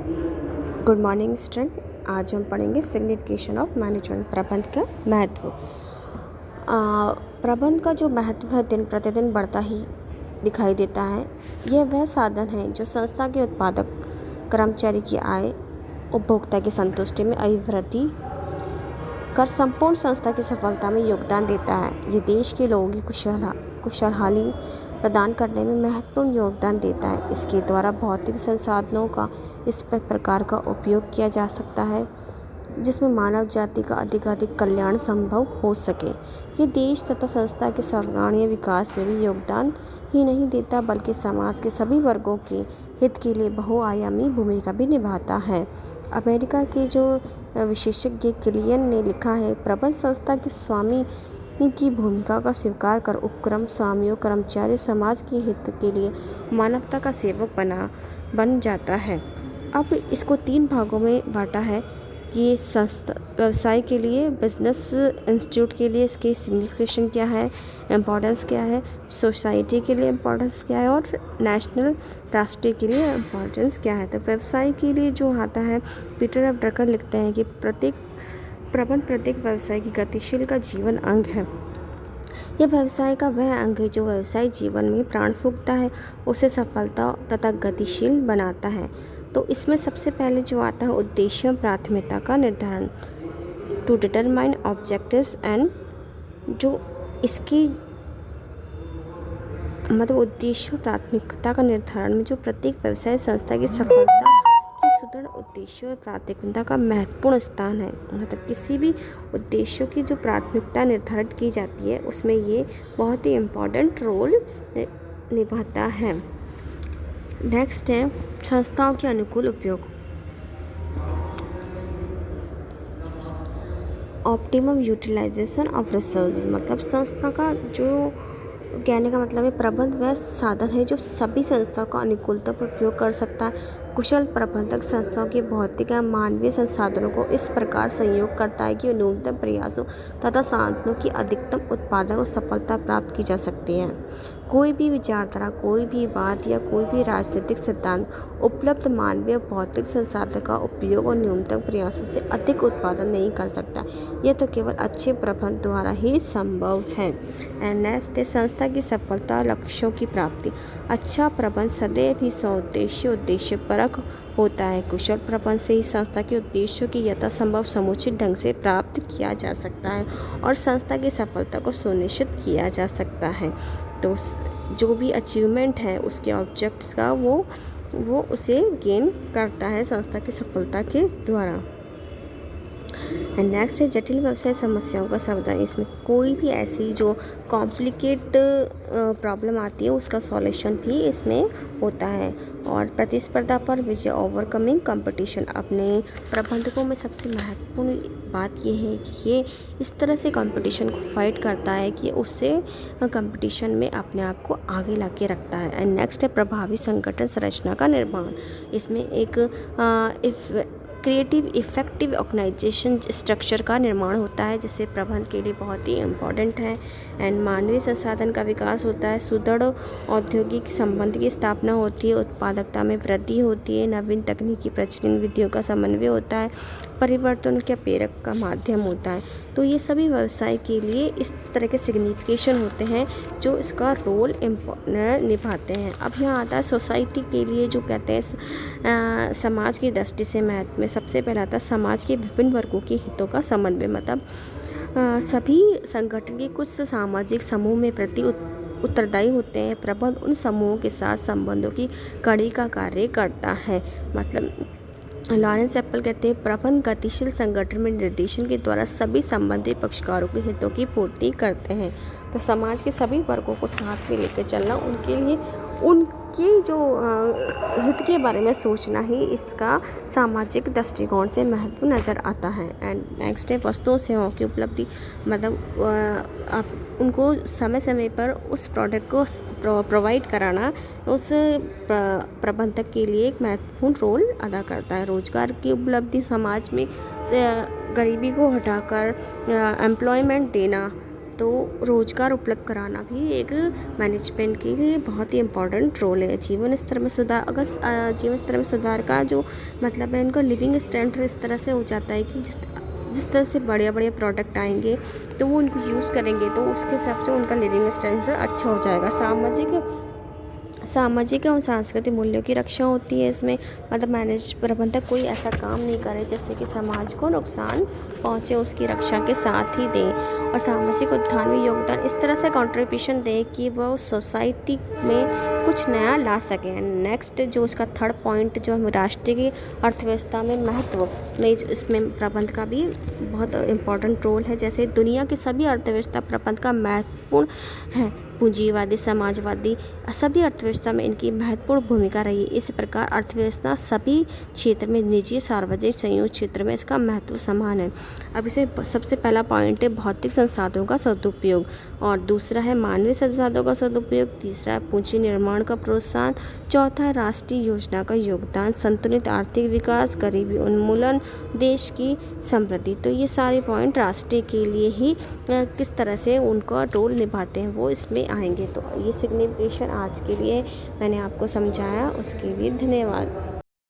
Good morning student. आज हम पढ़ेंगे सिग्निफिकेशन ऑफ मैनेजमेंट, प्रबंध का महत्व। प्रबंध का जो महत्व है दिन प्रतिदिन बढ़ता ही दिखाई देता है। यह वह साधन है जो संस्था के उत्पादक, कर्मचारी की आय, उपभोक्ता की संतुष्टि में अभिवृद्धि कर संपूर्ण संस्था की सफलता में योगदान देता है। यह देश के लोगों की खुशहाली प्रदान करने में महत्वपूर्ण योगदान देता है। इसके द्वारा भौतिक संसाधनों का इस प्रकार का उपयोग किया जा सकता है जिसमें मानव जाति का अधिकाधिक कल्याण संभव हो सके। ये देश तथा संस्था के सर्वांगीण विकास में भी योगदान ही नहीं देता बल्कि समाज के सभी वर्गों के हित के लिए बहुआयामी भूमिका भी निभाता है। अमेरिका के जो विशेषज्ञ किलियन ने लिखा है, प्रबंध संस्था के स्वामी की भूमिका का स्वीकार कर उपक्रम स्वामियों कर्मचारी समाज के हित के लिए मानवता का सेवक बन जाता है। अब इसको 3 भागों में बांटा है कि संस्था व्यवसाय के लिए, बिजनेस इंस्टीट्यूट के लिए इसके सिग्निफिकेशन क्या है, इम्पोर्टेंस क्या है, सोसाइटी के लिए इम्पोर्टेंस क्या है और नेशनल राष्ट्रीय के लिए इम्पोर्टेंस क्या है। तो व्यवसाय के लिए जो आता है, पीटर एफ ड्रकर लिखते हैं कि प्रत्येक व्यवसाय की गतिशील का जीवन अंग है। यह व्यवसाय का वह अंग है जो व्यवसाय जीवन में प्राण फूंकता है, उसे सफलता तथा गतिशील बनाता है। तो इसमें सबसे पहले जो आता है उद्देश्य प्राथमिकता का निर्धारण, टू डिटरमाइन ऑब्जेक्टिव्स एंड, जो इसकी मतलब उद्देश्य प्राथमिकता का निर्धारण में जो प्रत्येक व्यवसाय संस्था की सफलता की सुदृढ़ उद्देश्य और प्राथमिकता का महत्वपूर्ण स्थान है। मतलब किसी भी उद्देश्यों की जो प्राथमिकता निर्धारित की जाती है उसमें ये बहुत ही इम्पोर्टेंट रोल निभाता है। नेक्स्ट है संस्थाओं के अनुकूल उपयोग, ऑप्टिमम यूटिलाइजेशन ऑफ रिसोर्सेज। मतलब संस्था का जो कहने का मतलब है, प्रबंध वह साधन है जो सभी संस्थाओं का अनुकूलतम उपयोग कर सकता है। कुशल प्रबंधक संस्थाओं के भौतिक या मानवीय संसाधनों को इस प्रकार संयोग करता है कि न्यूनतम प्रयासों तथा साधनों की अधिकतम उत्पादन और सफलता प्राप्त की जा सकती है। कोई भी विचारधारा, कोई भी वाद या कोई भी राजनीतिक सिद्धांत उपलब्ध मानवीय और भौतिक संसाधन का उपयोग और न्यूनतम प्रयासों से अधिक उत्पादन नहीं कर सकता। यह तो केवल अच्छे प्रबंध द्वारा ही संभव है। एंड नेक्स्ट है संस्था की सफलता और लक्ष्यों की प्राप्ति। अच्छा प्रबंध सदैव ही उद्देश्यपरक होता है। कुशल प्रबंध से ही संस्था के उद्देश्यों की यथासंभव समुचित ढंग से प्राप्त किया जा सकता है और संस्था की सफलता को सुनिश्चित किया जा सकता है। तो जो भी अचीवमेंट है उसके ऑब्जेक्ट्स का वो उसे गेन करता है संस्था की सफलता के द्वारा। एंड नेक्स्ट है जटिल व्यवसाय समस्याओं का समाधान। इसमें कोई भी ऐसी जो कॉम्प्लिकेट प्रॉब्लम आती है उसका सॉल्यूशन भी इसमें होता है। और प्रतिस्पर्धा पर विजय, ओवरकमिंग कंपटीशन। अपने प्रबंधकों में सबसे महत्वपूर्ण बात यह है कि ये इस तरह से कंपटीशन को फाइट करता है कि उससे कंपटीशन में अपने आप को आगे ला के रखता है। एंड नेक्स्ट है प्रभावी संगठन संरचना का निर्माण। इसमें एक क्रिएटिव इफेक्टिव ऑर्गेनाइजेशन स्ट्रक्चर का निर्माण होता है जिससे प्रबंध के लिए बहुत ही इम्पॉर्टेंट है। एंड मानवीय संसाधन का विकास होता है, सुदृढ़ औद्योगिक संबंध की स्थापना होती है, उत्पादकता में वृद्धि होती है, नवीन तकनीकी प्राचीन विधियों का समन्वय होता है, परिवर्तन के प्रेरक का माध्यम होता है। तो ये सभी व्यवसाय के लिए इस तरह के सिग्निफिकेशन होते हैं जो इसका रोल निभाते हैं। अब यहाँ आता है सोसाइटी के लिए, जो कहते हैं समाज की दृष्टि से महत्व में सबसे पहला आता है समाज के विभिन्न वर्गों के हितों का समन्वय। मतलब सभी संगठन के कुछ सामाजिक समूह में प्रति उत्तरदायी होते हैं। प्रबंध उन समूहों के साथ संबंधों की कड़ी का कार्य करता है। मतलब लॉरेंस एप्पल कहते हैं प्रबंध गतिशील संगठन में निर्देशन के द्वारा सभी संबंधित पक्षकारों के हितों की पूर्ति करते हैं। तो समाज के सभी वर्गों को साथ में लेकर चलना, उनके लिए उनके जो हित के बारे में सोचना ही इसका सामाजिक दृष्टिकोण से महत्व नज़र आता है। एंड नेक्स्ट है वस्तुओं सेवाओं की उपलब्धि। मतलब आप उनको समय समय पर उस प्रोडक्ट को प्रोवाइड कराना उस प्रबंधक के लिए एक महत्वपूर्ण रोल अदा करता है। रोजगार की उपलब्धि, समाज में गरीबी को हटाकर एम्प्लॉयमेंट देना, तो रोज़गार उपलब्ध कराना भी एक मैनेजमेंट के लिए बहुत ही इम्पोर्टेंट रोल है। जीवन स्तर में सुधार, अगर जीवन स्तर में सुधार का जो मतलब है, इनका लिविंग स्टैंडर्ड इस तरह से हो जाता है कि जिस तरह से बढ़िया प्रोडक्ट आएंगे तो वो उनको यूज़ करेंगे तो उसके हिसाब से उनका लिविंग स्टैंडर्ड अच्छा हो जाएगा। सामाजिक एवं सांस्कृतिक मूल्यों की रक्षा होती है इसमें। मतलब प्रबंधक कोई ऐसा काम नहीं करे जिससे कि समाज को नुकसान पहुंचे, उसकी रक्षा के साथ ही दें और सामाजिक उत्थान में योगदान इस तरह से कंट्रीब्यूशन दें कि वह सोसाइटी में कुछ नया ला सकें। नेक्स्ट जो उसका थर्ड पॉइंट जो हम राष्ट्रीय की अर्थव्यवस्था में महत्व में, जो इसमें प्रबंध का भी बहुत इम्पोर्टेंट रोल है। जैसे दुनिया की सभी अर्थव्यवस्था प्रबंध का महत्वपूर्ण है। पूंजीवादी, समाजवादी सभी अर्थव्यवस्था में इनकी महत्वपूर्ण भूमिका रही है। इस प्रकार अर्थव्यवस्था सभी क्षेत्र में, निजी, सार्वजनिक, संयुक्त क्षेत्र में इसका महत्व समान है। अब इसे सबसे पहला पॉइंट है भौतिक संसाधनों का सदुपयोग, और दूसरा है मानवीय संसाधनों का सदुपयोग, तीसरा है पूंजी निर्माण का प्रोत्साहन, चौथा है राष्ट्रीय योजना का योगदान, संतुलित आर्थिक विकास, गरीबी उन्मूलन, देश की समृद्धि। तो ये सारे पॉइंट राष्ट्रीय के लिए ही किस तरह से उनका रोल निभाते हैं वो इसमें आएंगे। तो ये सिग्निफिकेशन आज के लिए मैंने आपको समझाया, उसके लिए धन्यवाद।